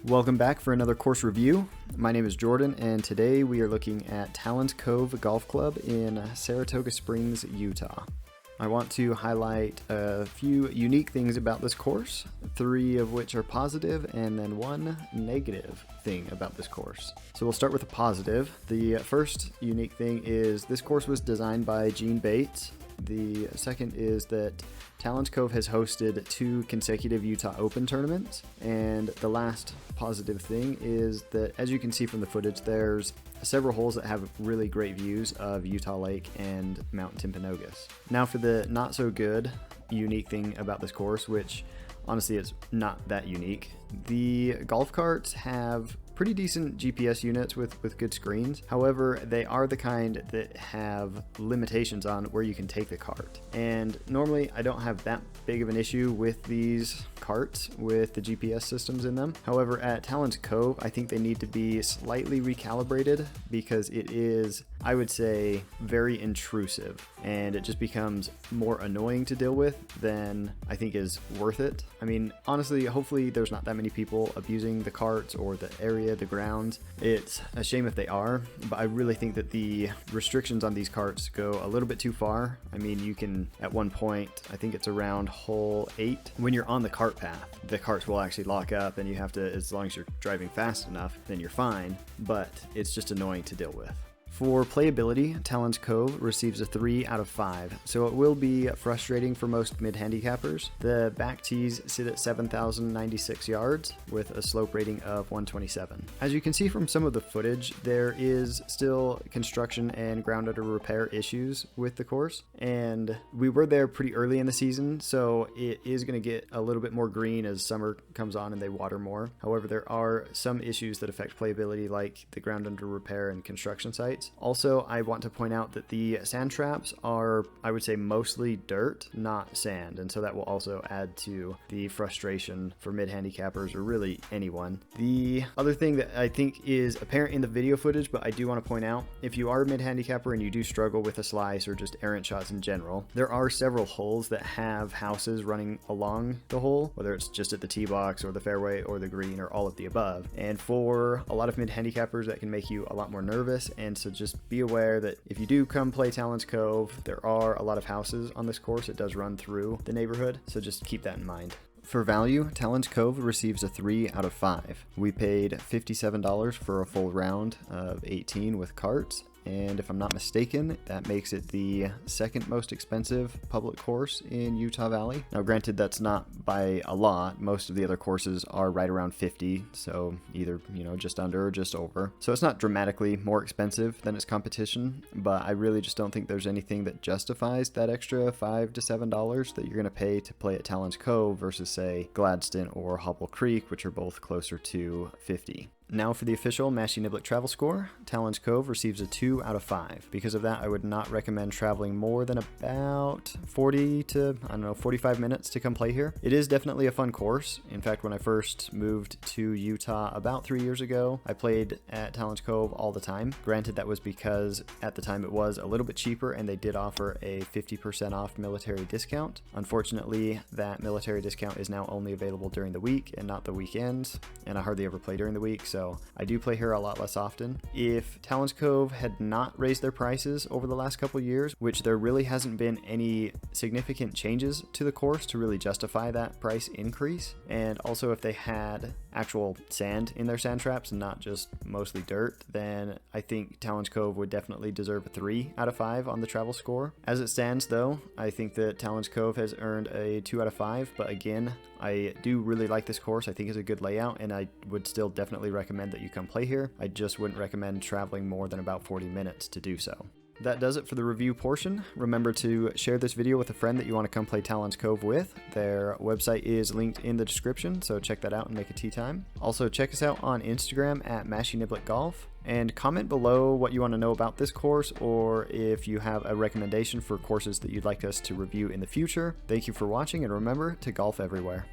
Welcome back for another course review. My name is Jordan, and today we are looking at Talons Cove Golf Club in Saratoga Springs, Utah. I want to highlight a few unique things about this course, 3 of which are positive, and then 1 negative thing about this course. So we'll start with a positive. The first unique thing is this course was designed by Gene Bates. The second is that Talons Cove has hosted 2 consecutive Utah Open tournaments, and the last positive thing is that, as you can see from the footage, there's several holes that have really great views of Utah Lake and Mount Timpanogos. Now for the not so good unique thing about this course, which honestly is not that unique. The golf carts have pretty decent GPS units with good screens. However, they are the kind that have limitations on where you can take the cart. And normally I don't have that big of an issue with these carts with the GPS systems in them. However, at Talons Cove, I think they need to be slightly recalibrated because it is, I would say, very intrusive, and it just becomes more annoying to deal with than I think is worth it. I mean, honestly, hopefully there's not that many people abusing the carts or the area, the grounds. It's a shame if they are, but I really think that the restrictions on these carts go a little bit too far. I mean, you can, at one point, I think it's around hole 8, when you're on the cart path, the carts will actually lock up and you have to, as long as you're driving fast enough, then you're fine, but it's just annoying to deal with. For playability, Talons Cove receives a 3 out of 5, so it will be frustrating for most mid-handicappers. The back tees sit at 7,096 yards with a slope rating of 127. As you can see from some of the footage, there is still construction and ground under repair issues with the course, and we were there pretty early in the season, so it is going to get a little bit more green as summer comes on and they water more. However, there are some issues that affect playability, like the ground under repair and construction sites. Also, I want to point out that the sand traps are, I would say, mostly dirt, not sand, and so that will also add to the frustration for mid-handicappers or really anyone. The other thing that I think is apparent in the video footage, but I do want to point out, if you are a mid-handicapper and you do struggle with a slice or just errant shots in general, there are several holes that have houses running along the hole, whether it's just at the tee box or the fairway or the green or all of the above. And for a lot of mid-handicappers, that can make you a lot more nervous, and so just be aware that if you do come play Talons Cove, there are a lot of houses on this course. It does run through the neighborhood, so just keep that in mind. For value, Talons Cove receives a 3 out of 5. We paid $57 for a full round of 18 with carts, and if I'm not mistaken, that makes it the second most expensive public course in Utah Valley. Now granted, that's not by a lot. Most of the other courses are right around 50, so either, just under or just over. So it's not dramatically more expensive than its competition, but I really just don't think there's anything that justifies that extra $5 to $7 that you're going to pay to play at Talons Cove versus, say, Gladstone or Hobble Creek, which are both closer to 50. Now for the official Mashie Niblick travel score, Talons Cove receives a 2 out of 5. Because of that, I would not recommend traveling more than about 40 to, 45 minutes to come play here. It is definitely a fun course. In fact, when I first moved to Utah about 3 years ago, I played at Talons Cove all the time. Granted, that was because at the time it was a little bit cheaper and they did offer a 50% off military discount. Unfortunately, that military discount is now only available during the week and not the weekends, and I hardly ever play during the week, so I do play here a lot less often. If Talons Cove had not raised their prices over the last couple years, which there really hasn't been any significant changes to the course to really justify that price increase, and also if they had actual sand in their sand traps and not just mostly dirt, then I think Talons Cove would definitely deserve a 3 out of 5 on the travel score. As it stands though, I think that Talons Cove has earned a 2 out of 5, but again, I do really like this course. I think it's a good layout, and I would still definitely recommend that you come play here. I just wouldn't recommend traveling more than about 40 minutes to do so. That does it for the review portion. Remember to share this video with a friend that you want to come play Talons Cove with. Their website is linked in the description, so check that out and make a tee time. Also, check us out on Instagram at Mashie Niblick Golf, and comment below what you want to know about this course, or if you have a recommendation for courses that you'd like us to review in the future. Thank you for watching, and remember to golf everywhere.